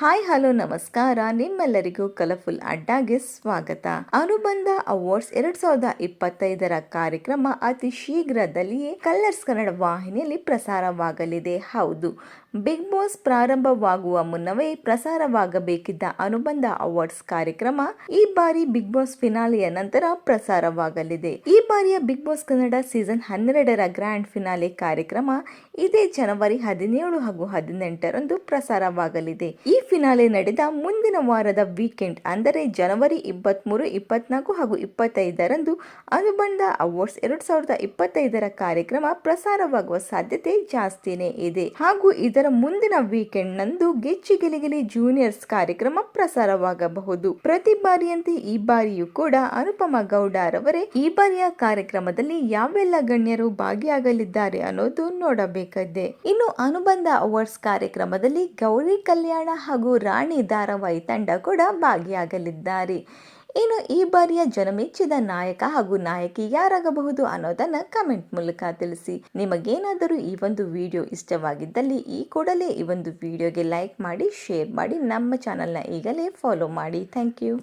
Hi hello ನಮಸ್ಕಾರ. ನಿಮ್ಮೆಲ್ಲರಿಗೂ colourful ಅಡ್ಡಾಗೆ ಸ್ವಾಗತ. ಅನುಬಂಧ ಅವಾರ್ಡ್ಸ್ 2025ರ ಕಾರ್ಯಕ್ರಮ ಅತಿ ಶೀಘ್ರದಲ್ಲಿಯೇ ಕಲರ್ಸ್ ಕನ್ನಡ ವಾಹಿನಿಯಲ್ಲಿ ಪ್ರಸಾರವಾಗಲಿದೆ. ಹೌದು, ಬಿಗ್ ಬಾಸ್ ಪ್ರಾರಂಭವಾಗುವ ಮುನ್ನವೇ ಪ್ರಸಾರವಾಗಬೇಕಿದ್ದ ಅನುಬಂಧ ಅವಾರ್ಡ್ಸ್ ಕಾರ್ಯಕ್ರಮ ಈ ಬಾರಿ ಬಿಗ್ ಬಾಸ್ ಫಿನಾಲೆಯ ನಂತರ ಪ್ರಸಾರವಾಗಲಿದೆ. ಈ ಬಾರಿಯ ಬಿಗ್ ಬಾಸ್ ಕನ್ನಡ ಸೀಸನ್ 12ರ ಗ್ರ್ಯಾಂಡ್ ಫಿನಾಲೆ ಕಾರ್ಯಕ್ರಮ ಇದೇ ಜನವರಿ 17 ಹಾಗೂ 18ರಂದು ಪ್ರಸಾರವಾಗಲಿದೆ. ಈ ಫಿನಾಲೆ ನಡೆದ ಮುಂದಿನ ವಾರದ ವೀಕೆಂಡ್ ಅಂದರೆ ಜನವರಿ 23, 24 ಹಾಗೂ 25ರಂದು ಅನುಬಂಧ ಅವಾರ್ಡ್ಸ್ 2025ರ ಕಾರ್ಯಕ್ರಮ ಪ್ರಸಾರವಾಗುವ ಸಾಧ್ಯತೆ ಜಾಸ್ತಿನೇ ಇದೆ. ಹಾಗೂ ಇದರ ಮುಂದಿನ ವೀಕೆಂಡ್ ನಂದು ಗೆಚ್ಚಿ ಗೆಲಿಗೆಲಿ ಜೂನಿಯರ್ಸ್ ಕಾರ್ಯಕ್ರಮ ಪ್ರಸಾರವಾಗಬಹುದು. ಪ್ರತಿ ಬಾರಿಯಂತೆ ಈ ಬಾರಿಯೂ ಕೂಡ ಅನುಪಮ ಗೌಡ ರವರೇ ಈ ಬಾರಿಯ ಕಾರ್ಯಕ್ರಮದಲ್ಲಿ ಯಾವೆಲ್ಲ ಗಣ್ಯರು ಭಾಗಿಯಾಗಲಿದ್ದಾರೆ ಅನ್ನೋದು ನೋಡಬೇಕಿದೆ. ಇನ್ನು ಅನುಬಂಧ ಅವಾರ್ಡ್ಸ್ ಕಾರ್ಯಕ್ರಮದಲ್ಲಿ ಗೌರಿ ಕಲ್ಯಾಣ ಹಾಗೂ ರಾಣಿ ಧಾರಾವಾಹಿ ತಂಡ ಕೂಡ ಭಾಗಿಯಾಗಲಿದ್ದಾರೆ. ಇನ್ನು ಈ ಬಾರಿಯ ಜನಮೆಚ್ಚಿದ ನಾಯಕ ಹಾಗೂ ನಾಯಕಿ ಯಾರಾಗಬಹುದು ಅನ್ನೋದನ್ನ ಕಮೆಂಟ್ ಮೂಲಕ ತಿಳಿಸಿ. ನಿಮಗೇನಾದರೂ ಈ ಒಂದು ವಿಡಿಯೋ ಇಷ್ಟವಾಗಿದ್ದಲ್ಲಿ ಈ ಕೂಡಲೇ ಈ ಒಂದು ವಿಡಿಯೋಗೆ ಲೈಕ್ ಮಾಡಿ, ಶೇರ್ ಮಾಡಿ, ನಮ್ಮ ಚಾನಲ್ನ ಈಗಲೇ ಫಾಲೋ ಮಾಡಿ. Thank you.